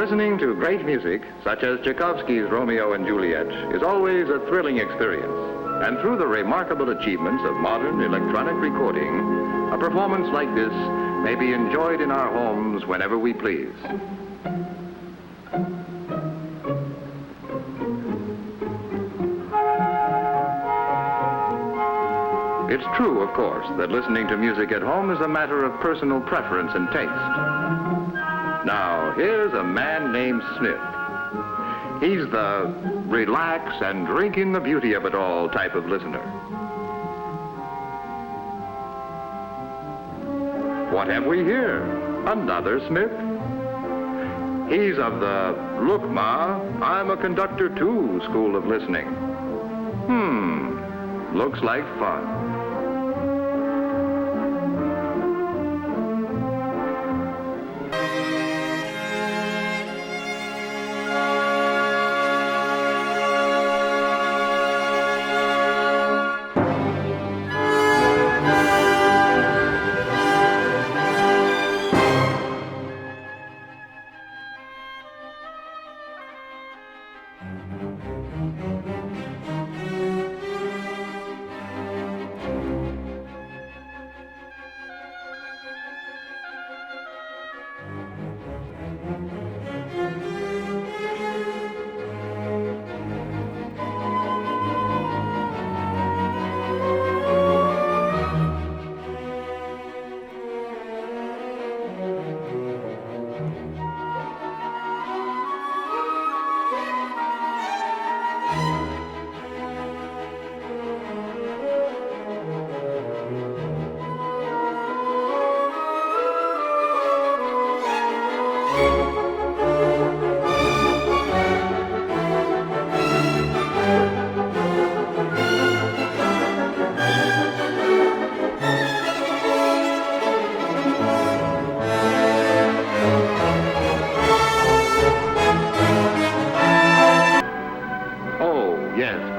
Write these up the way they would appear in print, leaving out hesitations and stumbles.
Listening to great music, such as Tchaikovsky's Romeo and Juliet, is always a thrilling experience. And through the remarkable achievements of modern electronic recording, a performance like this may be enjoyed in our homes whenever we please. It's true, of course, that listening to music at home is a matter of personal preference and taste. Now, here's a man named Smith. He's the relax and drink in the beauty of it all type of listener. What have we here? Another Smith? He's of the look, Ma, I'm a conductor too school of listening. Looks like fun.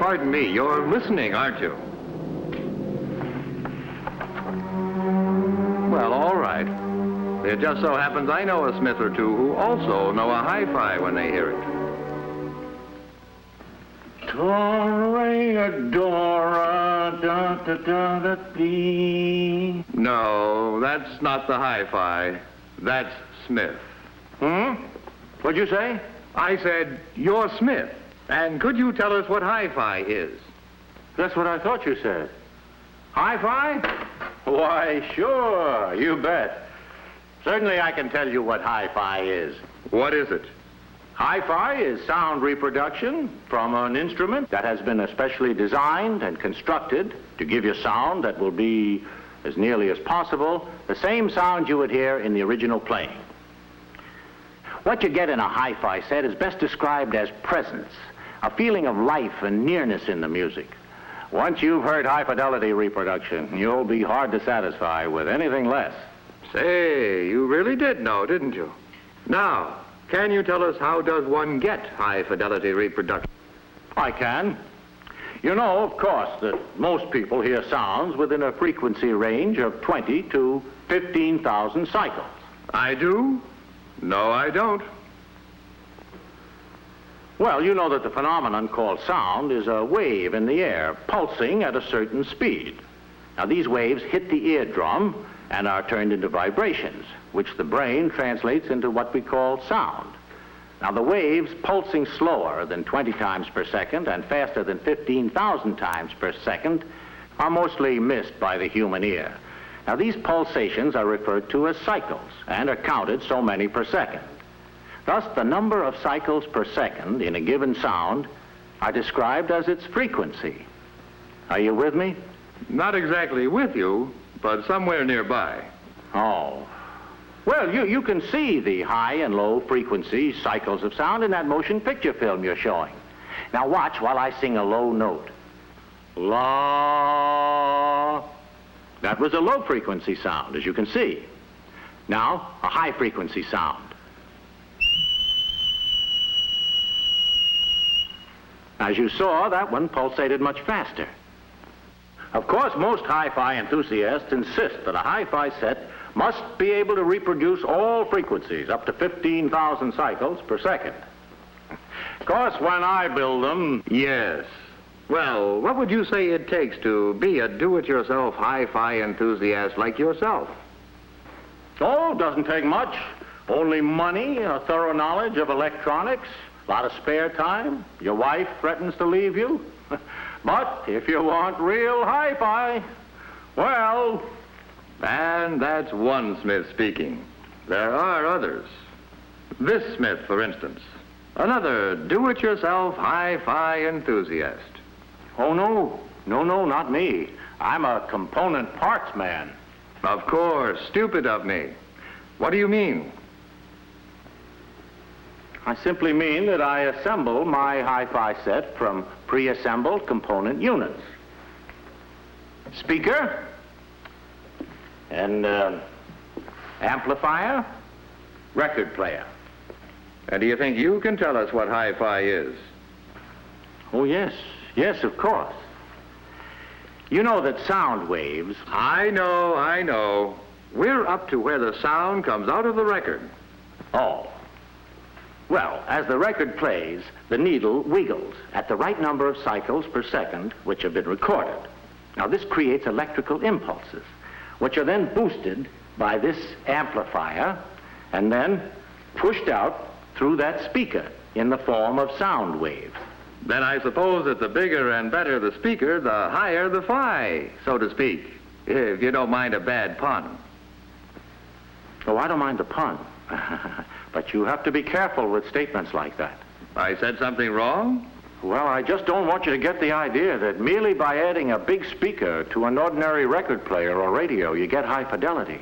Pardon me, you're listening, aren't you? Well, all right. It just so happens I know a Smith or two who also know a hi-fi when they hear it. Toreadora, da da da da dee. No, that's not the hi-fi. That's Smith. What'd you say? I said, you're Smith. And could you tell us what hi-fi is? That's what I thought you said. Hi-fi? Why, sure, you bet. Certainly I can tell you what hi-fi is. What is it? Hi-fi is sound reproduction from an instrument that has been especially designed and constructed to give you sound that will be, as nearly as possible, the same sound you would hear in the original playing. What you get in a hi-fi set is best described as presence, a feeling of life and nearness in the music. Once you've heard high-fidelity reproduction, you'll be hard to satisfy with anything less. Say, you really did know, didn't you? Now, can you tell us how does one get high-fidelity reproduction? I can. You know, of course, that most people hear sounds within a frequency range of 20 to 15,000 cycles. I do? No, I don't. Well, you know that the phenomenon called sound is a wave in the air, pulsing at a certain speed. Now, these waves hit the eardrum and are turned into vibrations, which the brain translates into what we call sound. Now, the waves pulsing slower than 20 times per second and faster than 15,000 times per second are mostly missed by the human ear. Now, these pulsations are referred to as cycles and are counted so many per second. Thus, the number of cycles per second in a given sound are described as its frequency. Are you with me? Not exactly with you, but somewhere nearby. Oh. Well, you can see the high and low frequency cycles of sound in that motion picture film you're showing. Now watch while I sing a low note. La. That was a low frequency sound, as you can see. Now, a high frequency sound. As you saw, that one pulsated much faster. Of course, most hi-fi enthusiasts insist that a hi-fi set must be able to reproduce all frequencies up to 15,000 cycles per second. Of course, when I build them... Yes. Well, what would you say it takes to be a do-it-yourself hi-fi enthusiast like yourself? Oh, it doesn't take much. Only money, a thorough knowledge of electronics, a lot of spare time. Your wife threatens to leave you. But if you want real hi-fi, well... And that's one Smith speaking. There are others. This Smith, for instance. Another do-it-yourself hi-fi enthusiast. Oh, no. No, not me. I'm a component parts man. Of course, stupid of me. What do you mean? I simply mean that I assemble my hi-fi set from pre-assembled component units. Speaker, and amplifier, record player. And do you think you can tell us what hi-fi is? Oh, yes, of course. You know that sound waves... I know. We're up to where the sound comes out of the record. Oh. Well, as the record plays, the needle wiggles at the right number of cycles per second which have been recorded. Now, this creates electrical impulses, which are then boosted by this amplifier and then pushed out through that speaker in the form of sound waves. Then I suppose that the bigger and better the speaker, the higher the phi, so to speak, if you don't mind a bad pun. Oh, I don't mind the pun. But you have to be careful with statements like that. I said something wrong? Well, I just don't want you to get the idea that merely by adding a big speaker to an ordinary record player or radio, you get high fidelity.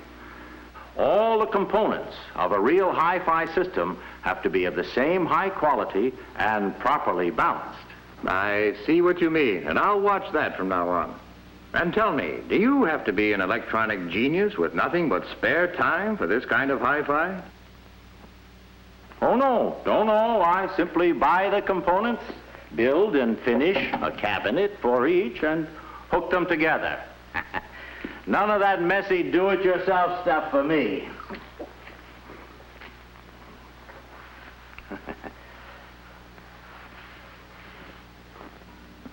All the components of a real hi-fi system have to be of the same high quality and properly balanced. I see what you mean, and I'll watch that from now on. And tell me, do you have to be an electronic genius with nothing but spare time for this kind of hi-fi? Oh, no. I simply buy the components, build and finish a cabinet for each, and hook them together. None of that messy do-it-yourself stuff for me.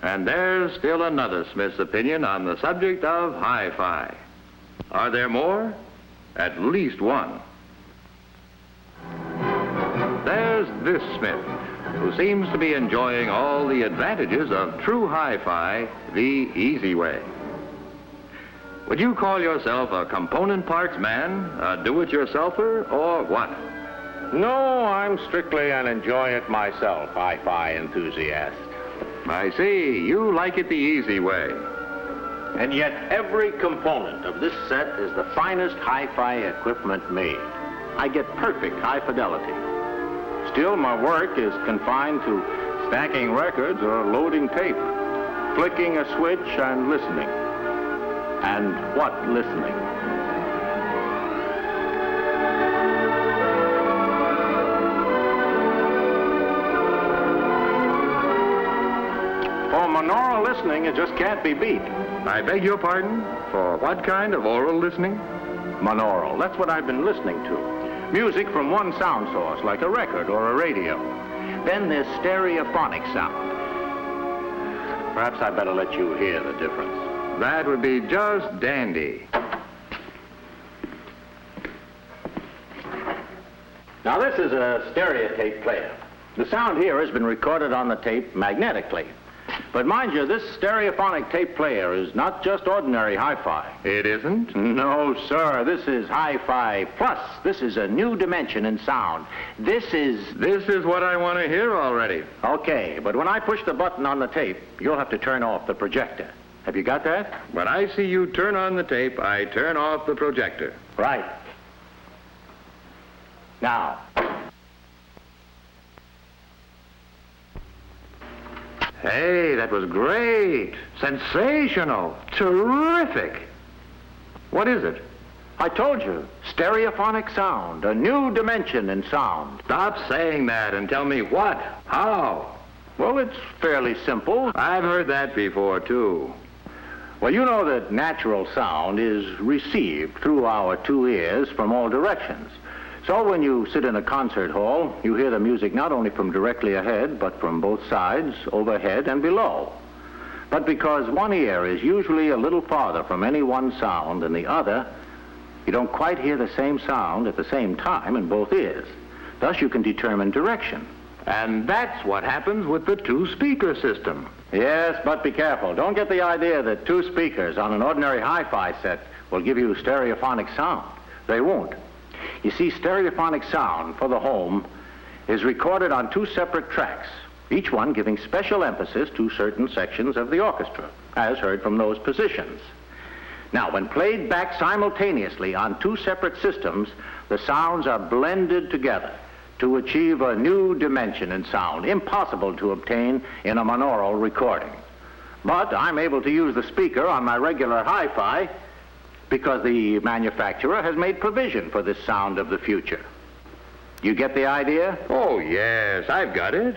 And there's still another Smith's opinion on the subject of hi-fi. Are there more? At least one. There's this Smith, who seems to be enjoying all the advantages of true hi-fi the easy way. Would you call yourself a component parts man, a do-it-yourselfer, or what? No, I'm strictly an enjoy-it-myself hi-fi enthusiast. I see. You like it the easy way. And yet every component of this set is the finest hi-fi equipment made. I get perfect high fidelity. Still, my work is confined to stacking records or loading tape, flicking a switch and listening. And what listening? For monaural listening, it just can't be beat. I beg your pardon? For what kind of oral listening? Monaural. That's what I've been listening to. Music from one sound source, like a record or a radio. Then there's stereophonic sound. Perhaps I'd better let you hear the difference. That would be just dandy. Now, this is a stereotape player. The sound here has been recorded on the tape magnetically. But mind you, this stereophonic tape player is not just ordinary hi-fi. It isn't? No, sir. This is hi-fi plus. This is a new dimension in sound. This is what I want to hear already. Okay, but when I push the button on the tape, you'll have to turn off the projector. Have you got that? When I see you turn on the tape, I turn off the projector. Right. Now. Hey, that was great. Sensational. Terrific. What is it? I told you. Stereophonic sound. A new dimension in sound. Stop saying that and tell me what? How? Well, it's fairly simple. I've heard that before, too. Well, you know that natural sound is received through our two ears from all directions. So when you sit in a concert hall, you hear the music not only from directly ahead, but from both sides, overhead, and below. But because one ear is usually a little farther from any one sound than the other, you don't quite hear the same sound at the same time in both ears. Thus, you can determine direction. And that's what happens with the two-speaker system. Yes, but be careful. Don't get the idea that two speakers on an ordinary hi-fi set will give you stereophonic sound. They won't. You see, stereophonic sound for the home is recorded on two separate tracks, each one giving special emphasis to certain sections of the orchestra, as heard from those positions. Now, when played back simultaneously on two separate systems, the sounds are blended together to achieve a new dimension in sound, impossible to obtain in a monaural recording. But I'm able to use the speaker on my regular hi-fi because the manufacturer has made provision for this sound of the future. You get the idea? Oh, yes, I've got it.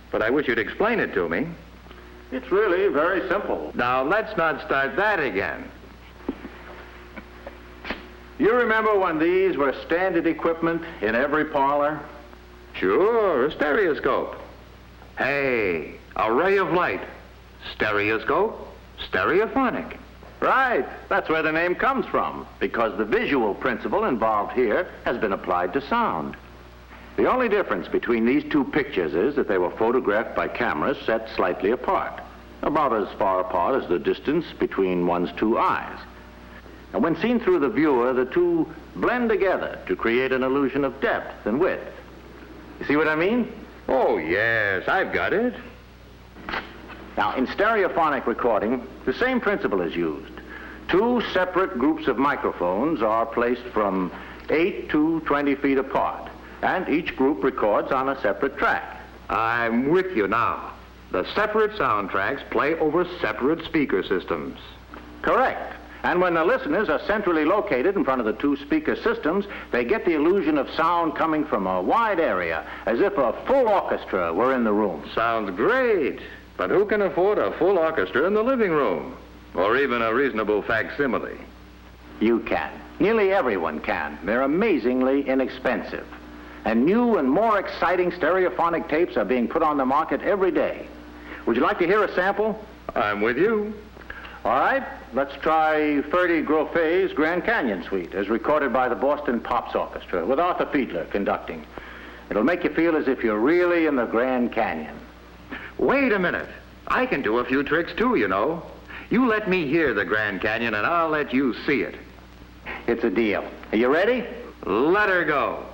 But I wish you'd explain it to me. It's really very simple. Now, let's not start that again. You remember when these were standard equipment in every parlor? Sure, a stereoscope. Hey, a ray of light. Stereoscope, stereophonic. Right. That's where the name comes from, because the visual principle involved here has been applied to sound. The only difference between these two pictures is that they were photographed by cameras set slightly apart, about as far apart as the distance between one's two eyes. And when seen through the viewer, the two blend together to create an illusion of depth and width. You see what I mean? Oh, yes, I've got it. Now, in stereophonic recording, the same principle is used. Two separate groups of microphones are placed from 8 to 20 feet apart, and each group records on a separate track. I'm with you now. The separate soundtracks play over separate speaker systems. Correct. And when the listeners are centrally located in front of the two speaker systems, they get the illusion of sound coming from a wide area, as if a full orchestra were in the room. Sounds great. But who can afford a full orchestra in the living room? Or even a reasonable facsimile? You can. Nearly everyone can. They're amazingly inexpensive. And new and more exciting stereophonic tapes are being put on the market every day. Would you like to hear a sample? I'm with you. All right, let's try Ferdy Groffet's Grand Canyon Suite, as recorded by the Boston Pops Orchestra, with Arthur Fiedler conducting. It'll make you feel as if you're really in the Grand Canyon. Wait a minute. I can do a few tricks, too, you know. You let me hear the Grand Canyon, and I'll let you see it. It's a deal. Are you ready? Let her go.